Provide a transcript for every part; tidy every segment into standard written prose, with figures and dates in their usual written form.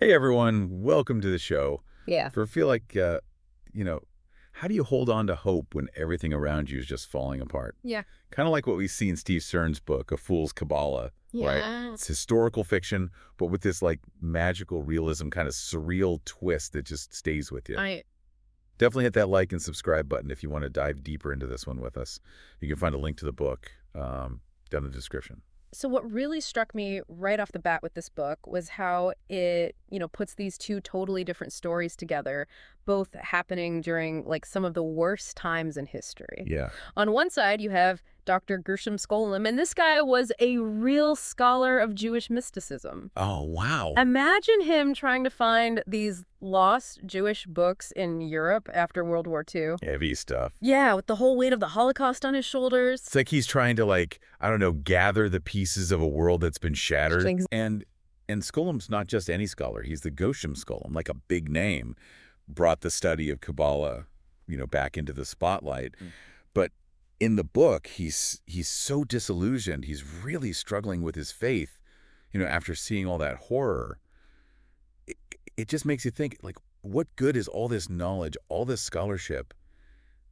Hey everyone, welcome to the show. Yeah. For feel like, how do you hold on to hope when everything around you is just falling apart? Yeah. Kind of like what we see in Steve Cern's book, A Fool's Kabbalah, right? Yeah. It's historical fiction, but with this like magical realism, kind of surreal twist that just stays with you. I Definitely hit that like and subscribe button if you want to dive deeper into this one with us. You can find a link to the book down in the description. So what really struck me right off the bat with this book was how it, puts these two totally different stories together, both happening during like some of the worst times in history. Yeah. On one side, you have Dr. Gershom Scholem, and this guy was a real scholar of Jewish mysticism. Oh, wow. Imagine him trying to find these lost Jewish books in Europe after World War II. Heavy stuff. Yeah, with the whole weight of the Holocaust on his shoulders. It's like he's trying to, like, I don't know, gather the pieces of a world that's been shattered. And Scholem's not just any scholar. He's the Gershom Scholem, like a big name, brought the study of Kabbalah, back into the spotlight. But in the book, he's so disillusioned. He's really struggling with his faith, after seeing all that horror. It just makes you think, like, what good is all this knowledge, all this scholarship,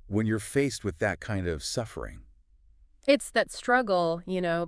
when you're faced with that kind of suffering? It's that struggle,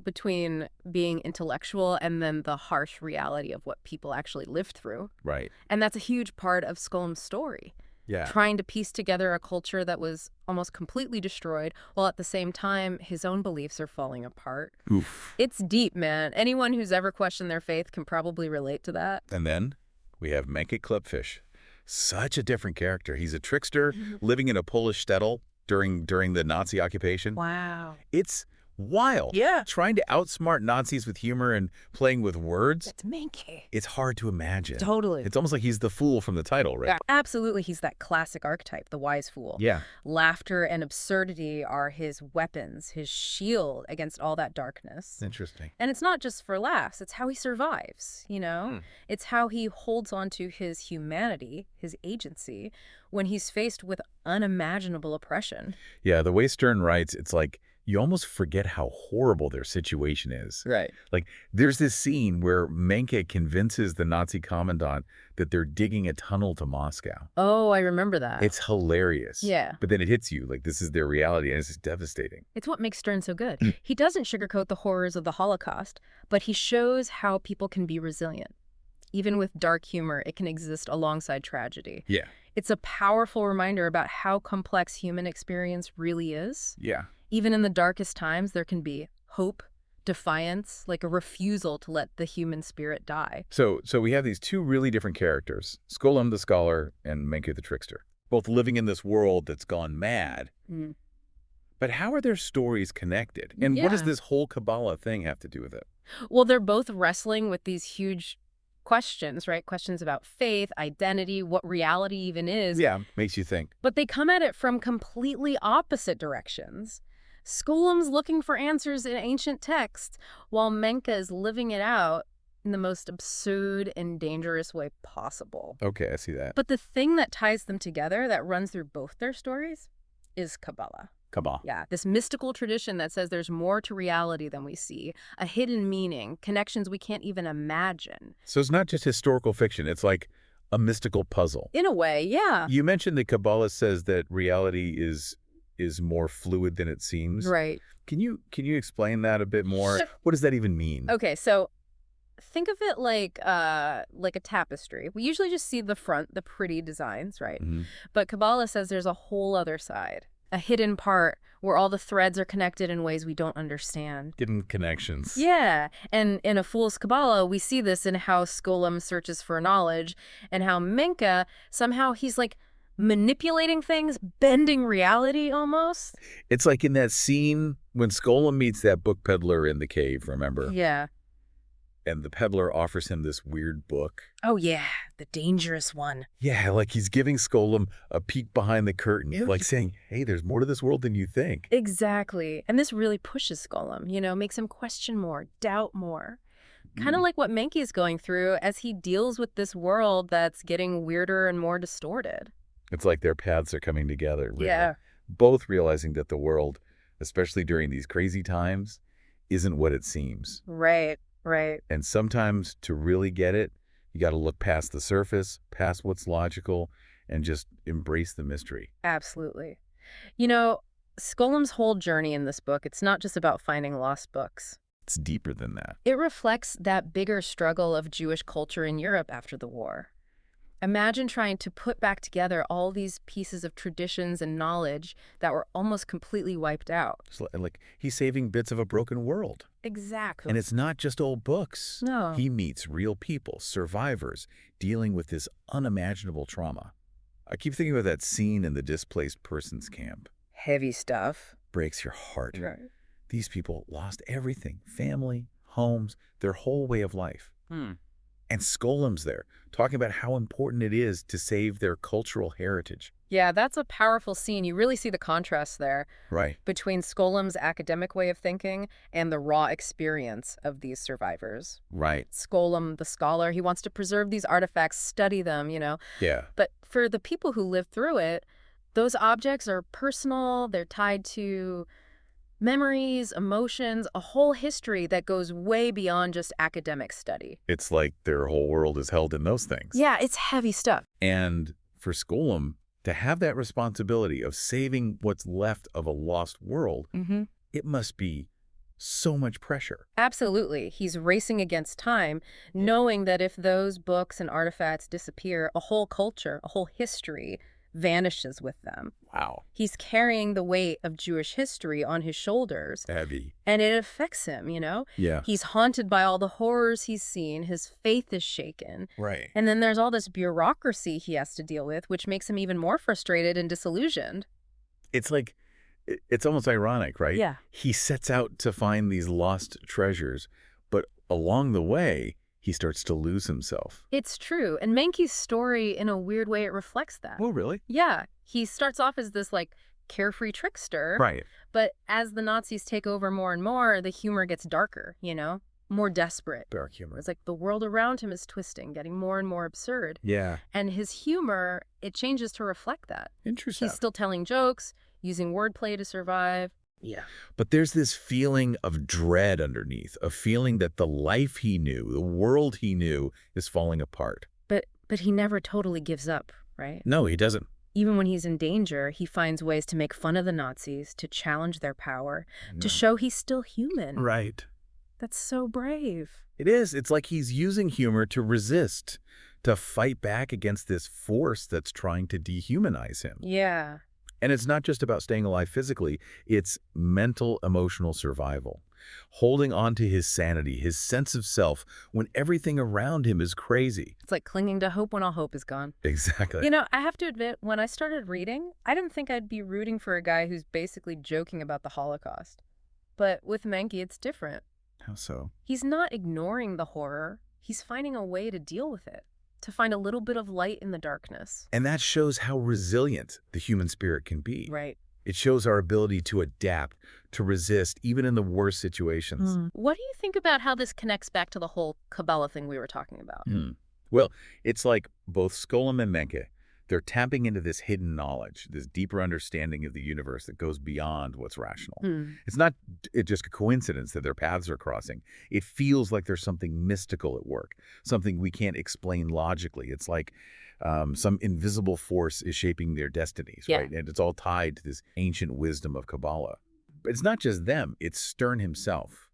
between being intellectual and then the harsh reality of what people actually lived through. Right. And that's a huge part of Skolem's story. Yeah. Trying to piece together a culture that was almost completely destroyed, while at the same time, his own beliefs are falling apart. Oof. It's deep, man. Anyone who's ever questioned their faith can probably relate to that. And then we have Menke Kleppfisch. Such a different character. He's a trickster living in a Polish shtetl during the Nazi occupation. Wow. It's wild. Yeah. Trying to outsmart Nazis with humor and playing with words. That's Menke. It's hard to imagine. Totally. It's almost like he's the fool from the title, right? Yeah, absolutely. He's that classic archetype, the wise fool. Yeah. Laughter and absurdity are his weapons, his shield against all that darkness. Interesting. And it's not just for laughs. It's how he survives, It's how he holds on to his humanity, his agency, when he's faced with unimaginable oppression. Yeah, the way Stern writes, it's like you almost forget how horrible their situation is. Right. Like, there's this scene where Menke convinces the Nazi commandant that they're digging a tunnel to Moscow. Oh, I remember that. It's hilarious. Yeah. But then it hits you, like this is their reality, and it's devastating. It's what makes Stern so good. He doesn't sugarcoat the horrors of the Holocaust, but he shows how people can be resilient. Even with dark humor, it can exist alongside tragedy. Yeah. It's a powerful reminder about how complex human experience really is. Yeah. Even in the darkest times, there can be hope, defiance, like a refusal to let the human spirit die. So we have these two really different characters, Scholem the scholar and Menke the trickster, both living in this world that's gone mad. But how are their stories connected? And what does this whole Kabbalah thing have to do with it? Well, they're both wrestling with these huge questions, right? Questions about faith, identity, what reality even is. Yeah, makes you think. But they come at it from completely opposite directions. Skolem's looking for answers in ancient texts, while Menke is living it out in the most absurd and dangerous way possible. Okay, I see that. But the thing that ties them together, that runs through both their stories, is Kabbalah. Kabbalah. Yeah, this mystical tradition that says there's more to reality than we see, a hidden meaning, connections we can't even imagine. So it's not just historical fiction, it's like a mystical puzzle. In a way, yeah. You mentioned that Kabbalah says that reality is more fluid than it seems. Right. Can you explain that a bit more? What does that even mean? Okay, so think of it like a tapestry. We usually just see the front, the pretty designs, right? But Kabbalah says there's a whole other side, a hidden part where all the threads are connected in ways we don't understand. Hidden connections. Yeah, and in A Fool's Kabbalah, we see this in how Scholem searches for knowledge and how Menke, somehow he's like manipulating things, bending reality almost. It's like in that scene when Scholem meets that book peddler in the cave, remember? Yeah. And the peddler offers him this weird book. Oh, yeah, the dangerous one. Yeah, like he's giving Scholem a peek behind the curtain, like saying, hey, there's more to this world than you think. Exactly. And this really pushes Scholem, makes him question more, doubt more. Kind of like what Menke is going through as he deals with this world that's getting weirder and more distorted. It's like their paths are coming together. Really. Yeah. Both realizing that the world, especially during these crazy times, isn't what it seems. Right, right. And sometimes to really get it, You got to look past the surface, past what's logical, and just embrace the mystery. Absolutely. You know, Scolem's whole journey in this book, it's not just about finding lost books. It's deeper than that. It reflects that bigger struggle of Jewish culture in Europe after the war. Imagine trying to put back together all these pieces of traditions and knowledge that were almost completely wiped out. Like he's saving bits of a broken world. Exactly. And it's not just old books. No. He meets real people, survivors, dealing with this unimaginable trauma. I keep thinking about that scene in the displaced persons camp. Heavy stuff. Breaks your heart. Right. These people lost everything, family, homes, their whole way of life. And Scholem's there, talking about how important it is to save their cultural heritage. Yeah, that's a powerful scene. You really see the contrast there. Right. Between Scholem's academic way of thinking and the raw experience of these survivors. Right. Scholem, the scholar, he wants to preserve these artifacts, study them, you know. Yeah. But for the people who live through it, those objects are personal, they're tied to memories, emotions, a whole history that goes way beyond just academic study. It's like their whole world is held in those things. Yeah, it's heavy stuff. And for Scholem to have that responsibility of saving what's left of a lost world, it must be so much pressure. Absolutely. He's racing against time, knowing that if those books and artifacts disappear, a whole culture, a whole history vanishes with them. Wow. He's carrying the weight of Jewish history on his shoulders. Heavy. And it affects him, you know? Yeah. He's haunted by all the horrors he's seen. His faith is shaken. Right. And then there's all this bureaucracy he has to deal with, which makes him even more frustrated and disillusioned. It's like, it's almost ironic, right? Yeah. He sets out to find these lost treasures, but along the way, he starts to lose himself. It's true. And Menke's story, in a weird way, it reflects that. Oh, really? Yeah. He starts off as this, like, carefree trickster. Right. But as the Nazis take over more and more, the humor gets darker, you know? More desperate. Dark humor. It's like the world around him is twisting, getting more and more absurd. Yeah. And his humor, it changes to reflect that. Interesting. He's still telling jokes, using wordplay to survive. Yeah. But there's this feeling of dread underneath, a feeling that the life he knew, the world he knew, is falling apart. But he never totally gives up, right? No, he doesn't. Even when he's in danger, he finds ways to make fun of the Nazis, to challenge their power, to show he's still human. Right. That's so brave. It is. It's like he's using humor to resist, to fight back against this force that's trying to dehumanize him. Yeah. And it's not just about staying alive physically, it's mental, emotional survival. Holding on to his sanity, his sense of self, when everything around him is crazy. It's like clinging to hope when all hope is gone. Exactly. You know, I have to admit, when I started reading, I didn't think I'd be rooting for a guy who's basically joking about the Holocaust. But with Menke, it's different. How so? He's not ignoring the horror. He's finding a way to deal with it, to find a little bit of light in the darkness. And that shows how resilient the human spirit can be. Right. It shows our ability to adapt, to resist, even in the worst situations. What do you think about how this connects back to the whole Kabbalah thing we were talking about? Well, it's like both Scholem and Menke, they're tapping into this hidden knowledge, this deeper understanding of the universe that goes beyond what's rational. It's not just a coincidence that their paths are crossing. It feels like there's something mystical at work, something we can't explain logically. It's like some invisible force is shaping their destinies, right? And it's all tied to this ancient wisdom of Kabbalah. But it's not just them, it's Stern himself.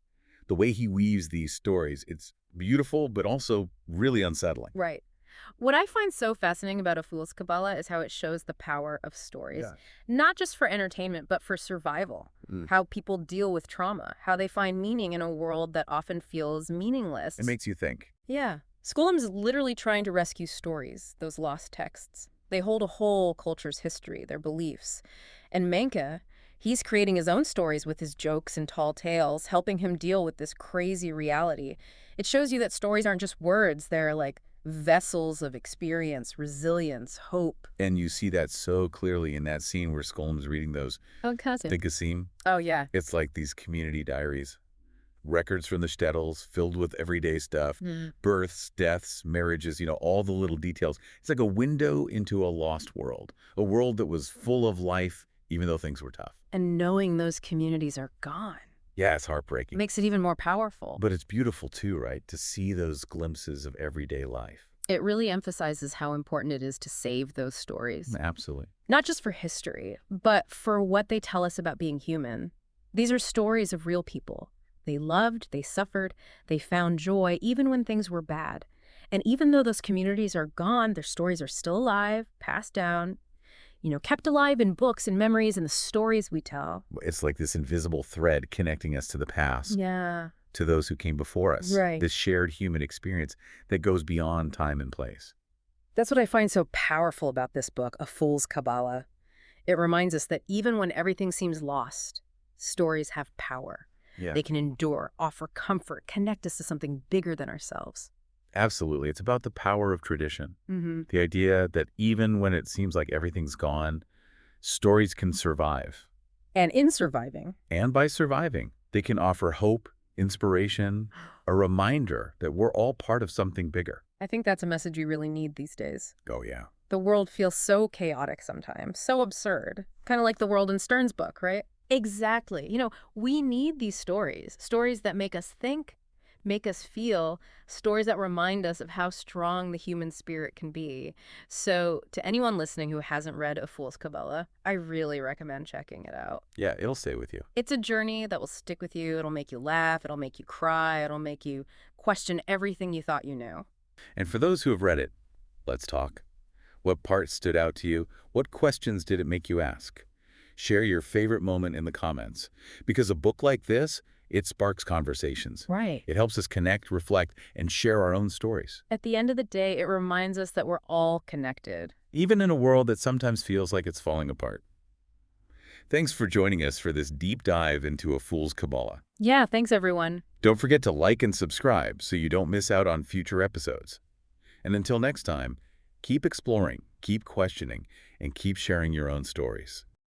The way he weaves these stories, it's beautiful, but also really unsettling. Right. What I find so fascinating about A Fool's Kabbalah is how it shows the power of stories, not just for entertainment, but for survival, how people deal with trauma, how they find meaning in a world that often feels meaningless. It makes you think. Yeah. Scholem's literally trying to rescue stories, those lost texts. They hold a whole culture's history, their beliefs. And Menke, he's creating his own stories with his jokes and tall tales, helping him deal with this crazy reality. It shows you that stories aren't just words, they're like vessels of experience, resilience, hope. And you see that so clearly in that scene where Scholem's reading those Dickasim. Oh, yeah. It's like these community diaries. Records from the shtetls filled with everyday stuff, births, deaths, marriages, you know, all the little details. It's like a window into a lost world, a world that was full of life, even though things were tough. And knowing those communities are gone. Yeah, it's heartbreaking. Makes it even more powerful. But it's beautiful too, right? To see those glimpses of everyday life. It really emphasizes how important it is to save those stories. Absolutely. Not just for history, but for what they tell us about being human. These are stories of real people. They loved, they suffered, they found joy even when things were bad. And even though those communities are gone, their stories are still alive, passed down, kept alive in books and memories and the stories we tell. It's like this invisible thread connecting us to the past. Yeah. To those who came before us. Right. This shared human experience that goes beyond time and place. That's what I find so powerful about this book, A Fool's Kabbalah. It reminds us that even when everything seems lost, stories have power. Yeah. They can endure, offer comfort, connect us to something bigger than ourselves. Absolutely. It's about the power of tradition. Mm-hmm. The idea that even when it seems like everything's gone, stories can survive. And in surviving. And by surviving, they can offer hope, inspiration, a reminder that we're all part of something bigger. I think that's a message you really need these days. Oh, yeah. The world feels so chaotic sometimes, so absurd. Kind of like the world in Stern's book, right? Exactly. We need these stories that make us think, make us feel, stories that remind us of how strong the human spirit can be. So to anyone listening who hasn't read A Fool's Kabbalah, I really recommend checking it out. Yeah, it'll stay with you. It's a journey that will stick with you. It'll make you laugh. It'll make you cry. It'll make you question everything you thought you knew. And for those who have read it, let's talk. What parts stood out to you? What questions did it make you ask? Share your favorite moment in the comments. Because a book like this, it sparks conversations. Right. It helps us connect, reflect, and share our own stories. At the end of the day, it reminds us that we're all connected. Even in a world that sometimes feels like it's falling apart. Thanks for joining us for this deep dive into A Fool's Kabbalah. Yeah, thanks everyone. Don't forget to like and subscribe so you don't miss out on future episodes. And until next time, keep exploring, keep questioning, and keep sharing your own stories.